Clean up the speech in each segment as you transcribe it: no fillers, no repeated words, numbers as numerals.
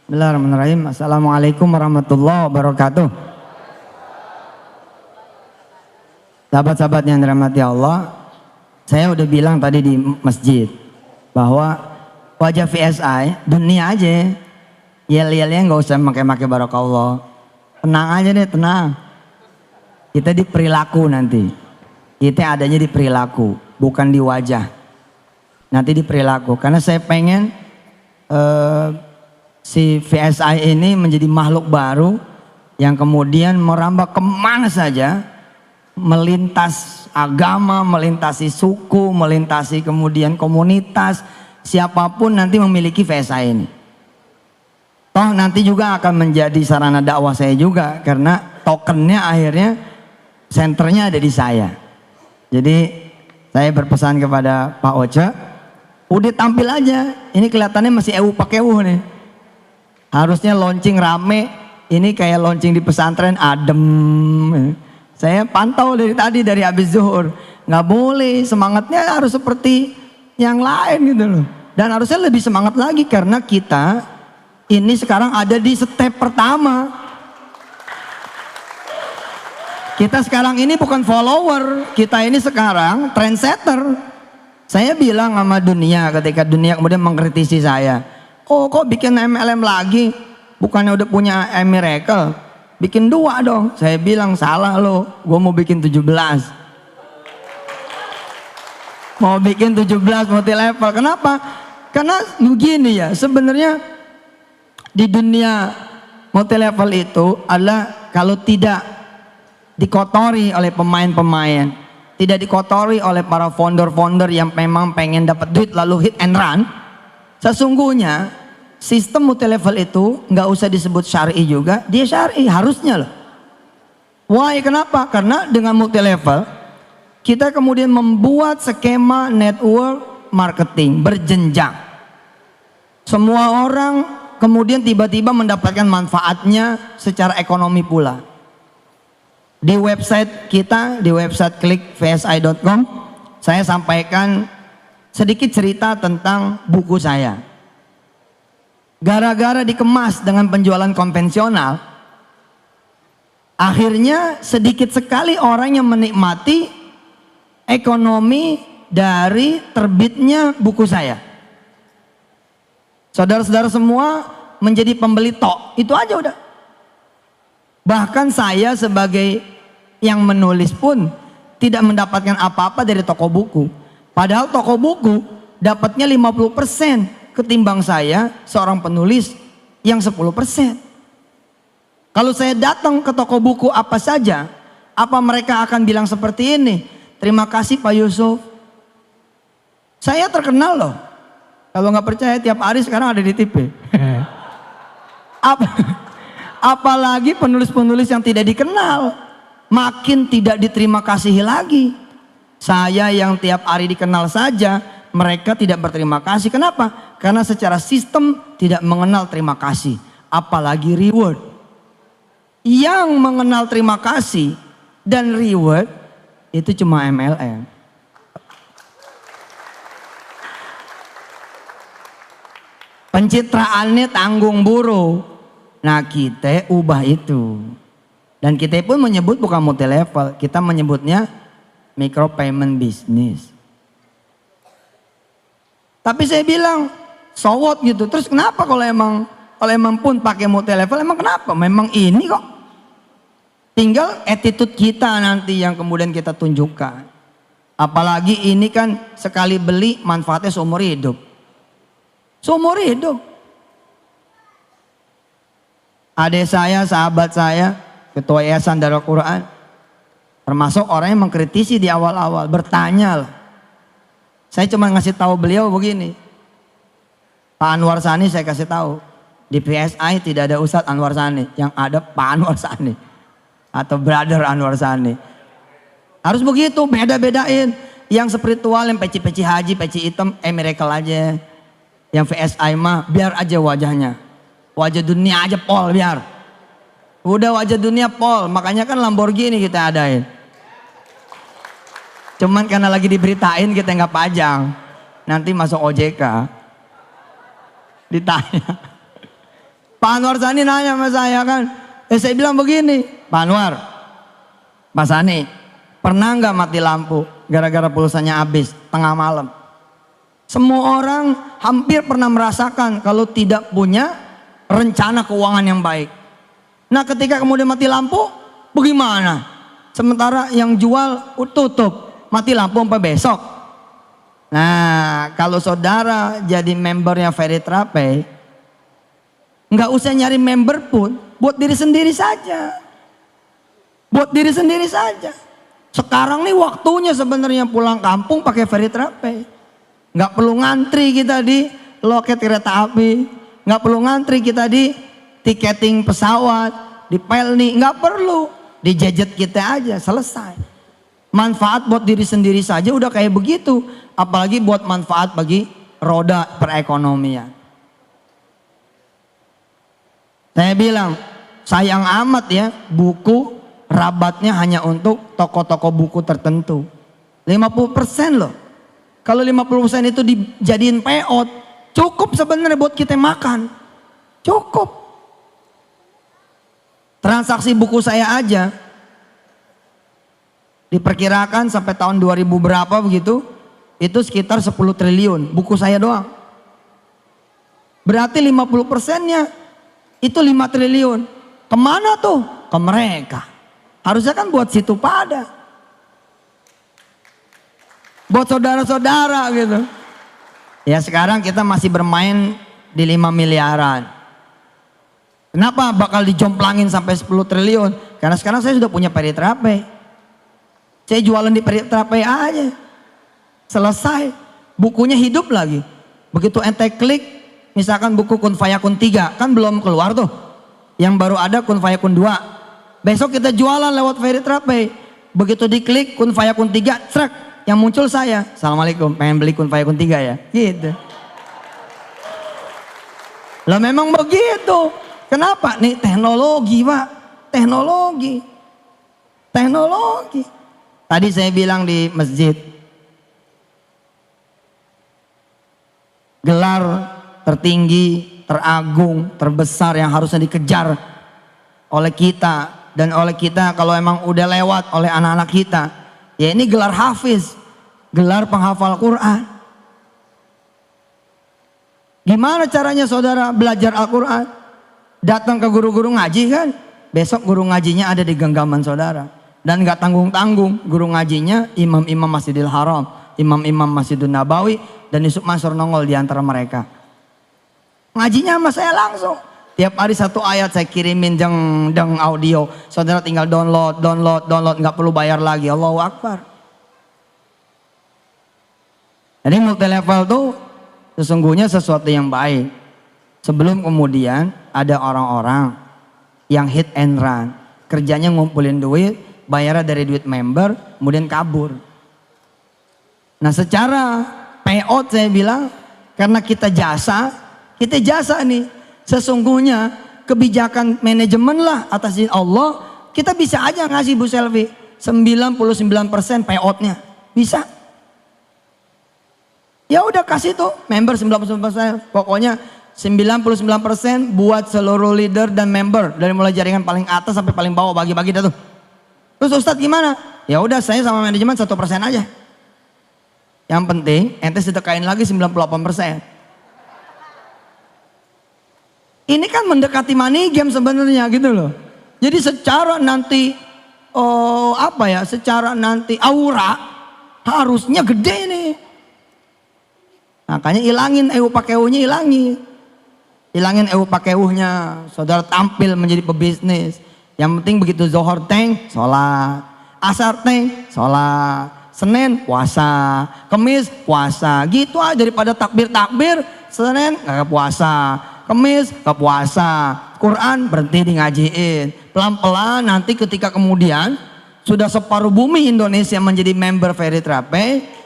Bismillahirrahmanirrahim. Assalamualaikum warahmatullahi wabarakatuh. Sahabat-sahabat yang dirahmati Allah, saya udah bilang tadi di masjid bahwa wajah VSI dunia aja, yel-yelnya nggak usah pakai barakallah. Tenang aja deh, tenang. Kita di perilaku nanti. Kita adanya di perilaku, bukan di wajah. Nanti di perilaku. Karena saya pengen si VSI ini menjadi makhluk baru yang kemudian merambah kemana saja, melintas agama, melintasi suku, melintasi kemudian komunitas, siapapun nanti memiliki VSI ini. Toh nanti juga akan menjadi sarana dakwah saya juga, karena tokennya akhirnya senternya ada di saya. Jadi saya berpesan kepada Pak Oce, udah tampil aja, ini kelihatannya masih pakai nih. Harusnya launching rame, ini kayak launching di pesantren adem. Saya pantau dari tadi, dari habis zuhur. Nggak boleh, semangatnya harus seperti yang lain gitu loh. Dan harusnya lebih semangat lagi karena kita ini sekarang ada di step pertama. Kita sekarang ini bukan follower, kita ini sekarang trendsetter. Saya bilang sama dunia ketika dunia kemudian mengkritisi saya. Oh kok bikin MLM lagi? Bukannya udah punya Miracle? Bikin 2 dong. Saya bilang salah lo, gue mau bikin 17. Mau bikin 17 multi level. Kenapa? Karena begini ya, sebenarnya di dunia multi level itu adalah kalau tidak dikotori oleh pemain-pemain, tidak dikotori oleh para founder-founder yang memang pengen dapat duit lalu hit and run, sesungguhnya sistem multi level itu nggak usah disebut syar'i juga, dia syar'i harusnya loh. Why? Kenapa? Karena dengan multi level kita kemudian membuat skema network marketing berjenjang. Semua orang kemudian tiba-tiba mendapatkan manfaatnya secara ekonomi pula. Di website kita, di website klikvsi.com, saya sampaikan sedikit cerita tentang buku saya. Gara-gara dikemas dengan penjualan konvensional, akhirnya sedikit sekali orang yang menikmati ekonomi dari terbitnya buku saya. Saudara-saudara semua menjadi pembeli tok, itu aja udah. Bahkan saya sebagai yang menulis pun tidak mendapatkan apa-apa dari toko buku. Padahal toko buku dapatnya 50% ketimbang saya seorang penulis yang 10%. Kalau saya datang ke toko buku apa saja, apa mereka akan bilang seperti ini? Terima kasih Pak Yusuf. Saya terkenal loh. Kalau nggak percaya tiap hari sekarang ada di TV. Apalagi penulis-penulis yang tidak dikenal, makin tidak diterima kasih lagi. Saya yang tiap hari dikenal saja, mereka tidak berterima kasih. Kenapa? Karena secara sistem tidak mengenal terima kasih, apalagi reward. Yang mengenal terima kasih dan reward itu cuma MLM. Pencitraannya tanggung buruh. Nah kita ubah itu. Dan kita pun menyebut bukan multi level, kita menyebutnya micro payment business. Tapi saya bilang so what gitu. Terus kenapa kalau emang pun pakai multi level, emang kenapa? Memang ini kok. Tinggal attitude kita nanti yang kemudian kita tunjukkan. Apalagi ini kan sekali beli manfaatnya seumur hidup. Seumur hidup. Adik saya, sahabat saya, ketua yayasan Darul Quran, termasuk orang yang mengkritisi di awal-awal, bertanya lah. Saya cuma ngasih tahu beliau begini, Pak Anwar Sani saya kasih tahu, di PSI tidak ada Ustadz Anwar Sani, yang ada Pak Anwar Sani atau Brother Anwar Sani. Harus begitu, beda-bedain. Yang spiritual, yang peci-peci haji, peci hitam, Miracle aja. Yang VSI mah biar aja wajahnya. Wajah dunia aja pol biar. Udah wajah dunia pol, makanya kan Lamborghini kita adain. Cuman karena lagi diberitain kita nggak pajang. Nanti masuk OJK. Ditanya. Pak Anwar Sani nanya sama saya kan. Saya bilang begini, Pak Anwar, Pak Sani, pernah nggak mati lampu gara-gara pulsanya habis tengah malam? Semua orang hampir pernah merasakan kalau tidak punya rencana keuangan yang baik. Nah ketika kemudian mati lampu, bagaimana? Sementara yang jual tutup, mati lampu sampai besok. Nah kalau saudara jadi membernya Feritrape, nggak usah nyari member pun, buat diri sendiri saja. Buat diri sendiri saja. Sekarang nih waktunya sebenarnya pulang kampung pakai Feritrape. Nggak perlu ngantri kita di loket kereta api, nggak perlu ngantri kita di tiketing pesawat, di Pelni, nggak perlu, di gadget kita aja selesai. Manfaat buat diri sendiri saja udah kayak begitu, apalagi buat manfaat bagi roda perekonomian. Saya bilang sayang amat ya buku rabatnya hanya untuk toko-toko buku tertentu. 50% loh. Kalau 50% itu dijadiin peot, cukup sebenarnya buat kita makan. Cukup. Transaksi buku saya aja diperkirakan sampai tahun 2000 berapa begitu, itu sekitar 10 triliun buku saya doang. Berarti 50%-nya itu 5 triliun. Kemana tuh? Ke mereka. Harusnya kan buat situ pada. Buat saudara-saudara gitu. Ya sekarang kita masih bermain di 5 miliaran. Kenapa bakal dijomplangin sampai 10 triliun? Karena sekarang saya sudah punya Feritrape. Saya jualan di Feritrape aja. Selesai. Bukunya hidup lagi. Begitu ente klik, misalkan buku Kun Fayakun 3, kan belum keluar tuh. Yang baru ada Kun Fayakun 2. Besok kita jualan lewat Feritrape. Begitu diklik Kun Fayakun 3, trek. Yang muncul saya, Assalamualaikum, pengen beli Kun Fayakun 3 ya? Gitu. Lah memang begitu. Kenapa? Nih teknologi Pak. Teknologi. Teknologi. Tadi saya bilang di masjid. Gelar tertinggi, teragung, terbesar yang harusnya dikejar oleh kita. Dan oleh kita kalau emang udah lewat oleh anak-anak kita. Ya ini gelar hafiz. Gelar penghafal Quran. Gimana caranya saudara belajar Al-Quran? Datang ke guru-guru ngaji kan? Besok guru ngajinya ada di genggaman saudara. Dan gak tanggung-tanggung, guru ngajinya imam-imam Masjidil Haram, imam-imam Masjidun Nabawi, dan Yusuf Mansur nongol di antara mereka. Ngajinya sama saya langsung. Tiap hari 1 ayat saya kirimin deng audio. Saudara tinggal download, gak perlu bayar lagi. Allahu Akbar. Jadi multi level tuh sesungguhnya sesuatu yang baik. Sebelum kemudian ada orang-orang yang hit and run. Kerjanya ngumpulin duit, bayarnya dari duit member, kemudian kabur. Nah secara payout saya bilang, karena kita jasa nih. Sesungguhnya kebijakan manajemen lah atas izin Allah, kita bisa aja ngasih Bu Selvi 99% payoutnya. Bisa. Ya udah kasih tuh member 99%. Pokoknya 99% buat seluruh leader dan member. Dari mulai jaringan paling atas sampai paling bawah, bagi-bagi dah tuh. Terus Ustadz gimana? Ya udah saya sama manajemen 1% aja. Yang penting ente sedekain lagi 98%. Ini kan mendekati money game sebenarnya gitu loh. Jadi secara nanti secara nanti aura harusnya gede nih. Makanya ilangin pakeuhnya, ilangin pakeuhnya. Saudara tampil menjadi pebisnis. Yang penting begitu Zohor teng, sholat. Asar teng, sholat. Senin puasa, Kemis puasa. Gitu aja daripada takbir, Senin gak puasa, Kemis gak puasa. Quran berhenti di ngajiin. Pelan-pelan nanti ketika kemudian sudah separuh bumi Indonesia menjadi member Feritrape.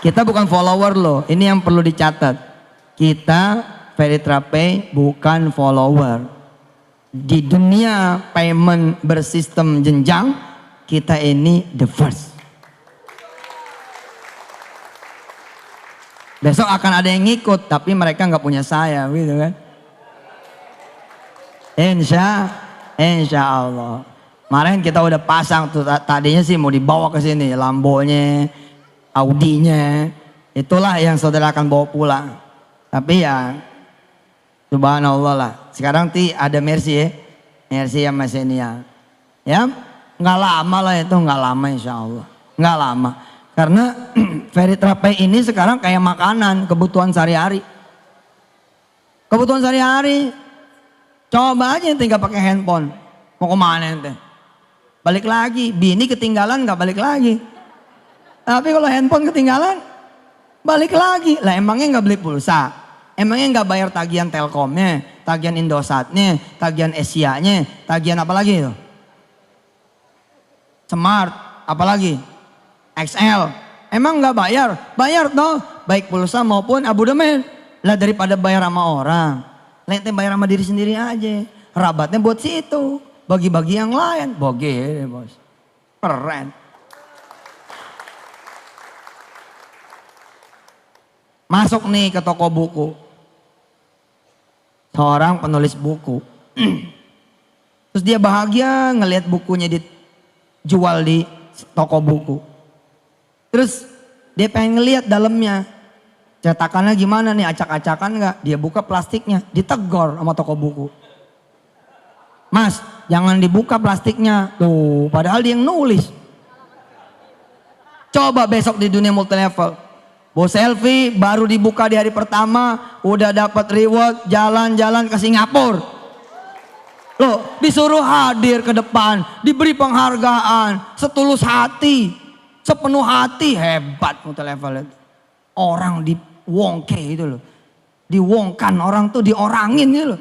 Kita bukan follower loh, ini yang perlu dicatat. Kita Feritrape bukan follower. Di dunia payment bersistem jenjang, kita ini the first. Besok akan ada yang ngikut, tapi mereka nggak punya saya, gitu kan? Insya Allah. Kemarin kita udah pasang tuh, tadinya sih mau dibawa ke sini, Lambonya, Audinya, itulah yang saudara akan bawa pulang. Tapi ya, subhanallah lah. Sekarang ada Mercy ya, Mercy sama Xenia. Ya, nggak lama lah itu, nggak lama insya Allah, nggak lama. Karena Feritrape ini sekarang kayak makanan, kebutuhan sehari-hari. Kebutuhan sehari-hari. Coba aja ente gak pakai handphone. Mau kemana ente? Balik lagi. Bini ketinggalan gak balik lagi. Tapi kalau handphone ketinggalan, balik lagi. Lah emangnya gak beli pulsa? Emangnya gak bayar tagihan Telkomnya, tagihan Indosatnya, tagihan Asianya, tagihan apa lagi itu? Smart, apa lagi? XL, emang nggak bayar? Bayar toh, baik pulsa maupun abodemen. Lah daripada bayar sama orang, lente bayar sama diri sendiri aja. Rabatnya buat situ, bagi-bagi yang lain. Boge bos, keren. Masuk nih ke toko buku, seorang penulis buku. Terus dia bahagia ngelihat bukunya dijual di toko buku. Terus dia pengen ngeliat dalamnya, cetakannya gimana nih, acak-acakan nggak? Dia buka plastiknya, ditegor sama toko buku. Mas, jangan dibuka plastiknya. Tuh, padahal dia yang nulis. Coba besok di dunia multilevel, Bos Selfie baru dibuka di hari pertama, udah dapat reward, jalan-jalan ke Singapura. Loh, disuruh hadir ke depan, diberi penghargaan, setulus hati. Sepenuh hati, hebat multilevel itu. Orang diwongke itu loh. Diwongkan, orang tuh diorangin gitu loh.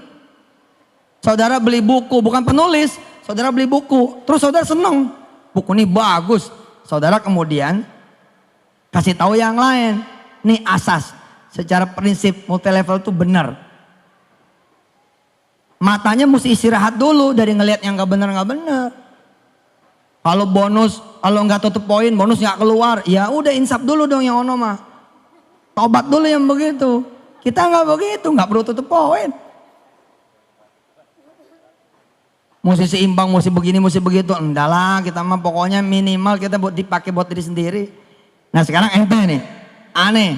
Saudara beli buku, bukan penulis. Saudara beli buku, terus saudara seneng. Buku ini bagus. Saudara kemudian kasih tahu yang lain. Nih asas, secara prinsip multilevel itu benar. Matanya mesti istirahat dulu dari ngelihat yang gak benar. Kalau bonus, kalau nggak tutup poin, bonus nggak keluar, ya udah insaf dulu dong yang ono mah. Tobat dulu yang begitu. Kita nggak begitu, nggak perlu tutup poin. Mesti seimbang, mesti begini, mesti begitu. Enggak lah, kita mah pokoknya minimal kita buat dipakai buat diri sendiri. Nah sekarang ente nih, aneh,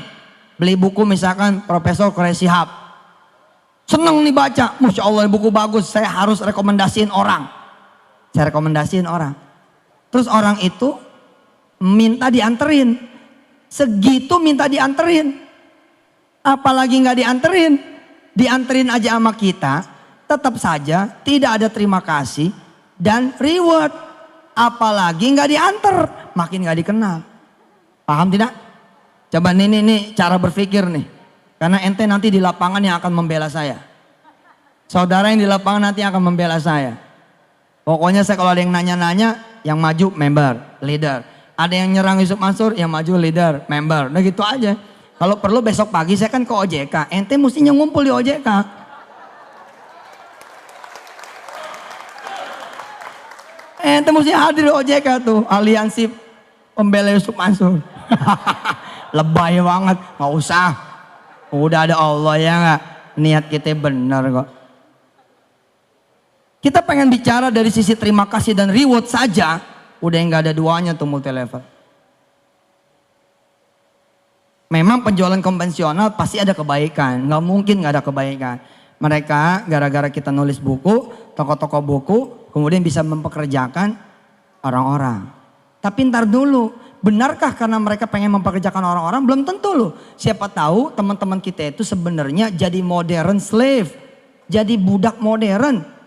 beli buku misalkan Profesor Quraish Shihab. Seneng nih baca, Masya Allah buku bagus, saya harus rekomendasiin orang. Saya rekomendasiin orang. Terus orang itu minta dianterin. Segitu minta dianterin. Apalagi nggak dianterin. Dianterin aja sama kita. Tetap saja tidak ada terima kasih dan reward. Apalagi nggak dianter. Makin nggak dikenal. Paham tidak? Coba nih cara berpikir nih. Karena ente nanti di lapangan yang akan membela saya. Saudara yang di lapangan nanti akan membela saya. Pokoknya saya kalau ada yang nanya-nanya, yang maju member, leader. Ada yang nyerang Yusuf Mansur, yang maju leader, member. Nah gitu aja. Kalau perlu besok pagi saya kan ke OJK. Ente mestinya ngumpul di OJK. Ente mesti hadir di OJK tuh. Aliansi pembela Yusuf Mansur. Lebay banget. Gak usah. Udah ada Allah ya gak? Niat kita benar kok. Kita pengen bicara dari sisi terima kasih dan reward saja, udah nggak ada duanya tuh multilevel. Memang penjualan konvensional pasti ada kebaikan, nggak mungkin nggak ada kebaikan. Mereka gara-gara kita nulis buku, toko-toko buku, kemudian bisa mempekerjakan orang-orang. Tapi ntar dulu, benarkah karena mereka pengen mempekerjakan orang-orang? Belum tentu loh. Siapa tahu teman-teman kita itu sebenarnya jadi modern slave, jadi budak modern.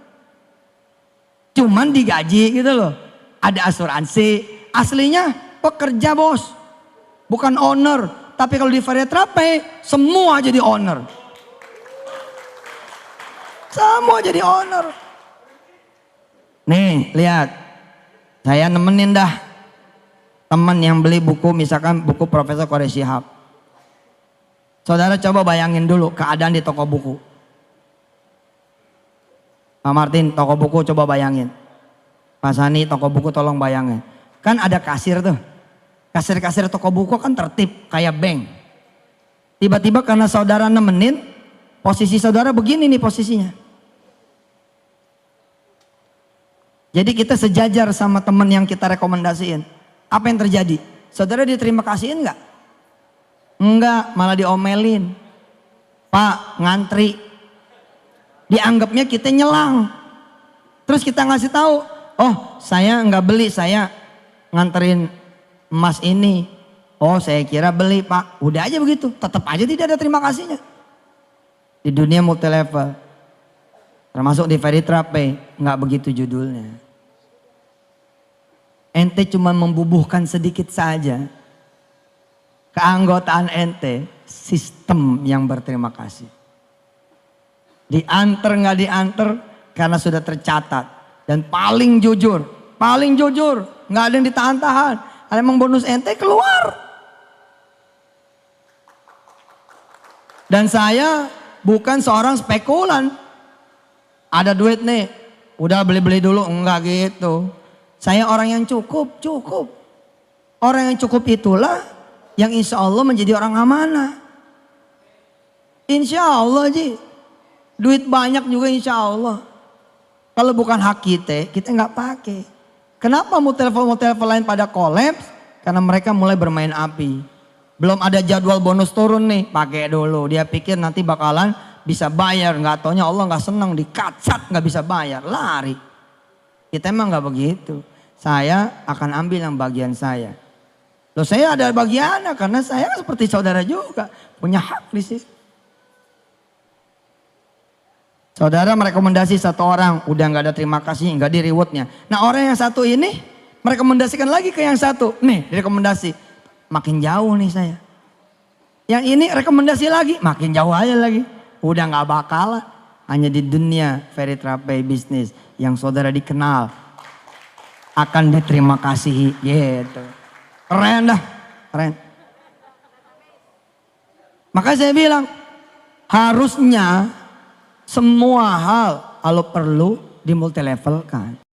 Cuman digaji gitu loh. Ada asuransi. Aslinya pekerja bos. Bukan owner. Tapi kalau di Feritrape semua jadi owner. Semua jadi owner. Nih lihat. Saya nemenin dah. Teman yang beli buku misalkan buku Profesor Quraish Shihab. Saudara coba bayangin dulu keadaan di toko buku. Pak Martin, toko buku coba bayangin. Pak Sani, toko buku tolong bayangin. Kan ada kasir tuh. Kasir-kasir toko buku kan tertib kayak bank. Tiba-tiba karena saudara nemenin, posisi saudara begini nih posisinya. Jadi kita sejajar sama teman yang kita rekomendasiin. Apa yang terjadi? Saudara diterima kasihin nggak? Enggak, malah diomelin. Pak, ngantri. Dianggapnya kita nyelang. Terus kita ngasih tahu, oh saya nggak beli, saya nganterin emas ini. Oh saya kira beli Pak. Udah aja begitu, tetap aja tidak ada terima kasihnya. Di dunia multi level, termasuk di Veritrape, nggak begitu judulnya. Ente cuma membubuhkan sedikit saja. Keanggotaan ente, sistem yang berterima kasih. Diantar nggak diantar karena sudah tercatat. Dan paling jujur, nggak ada yang ditahan-tahan. Ada emang bonus ente keluar. Dan saya bukan seorang spekulan. Ada duit nih, udah beli-beli dulu, enggak gitu. Saya orang yang cukup. Orang yang cukup itulah yang insya Allah menjadi orang amanah. Insya Allah Ji. Duit banyak juga insya Allah. Kalau bukan hak kita nggak pakai. Kenapa multi-level lain pada kolaps? Karena mereka mulai bermain api. Belum ada jadwal bonus turun nih, pakai dulu. Dia pikir nanti bakalan bisa bayar. Nggak taunya Allah nggak senang, dikacat nggak bisa bayar, lari. Kita emang nggak begitu. Saya akan ambil yang bagian saya. Loh saya ada bagiannya karena saya seperti saudara juga. Punya hak di situ. Saudara merekomendasi satu orang. Udah gak ada terima kasih, gak di rewardnya. Nah orang yang satu ini merekomendasikan lagi ke yang satu. Nih direkomendasi. Makin jauh nih saya. Yang ini rekomendasi lagi. Makin jauh aja lagi. Udah gak bakalan. Hanya di dunia Veritrape bisnis. Yang saudara dikenal. Akan diterima kasih gitu. Keren dah, keren. Maka saya bilang harusnya semua hal kalau perlu di multi level kan.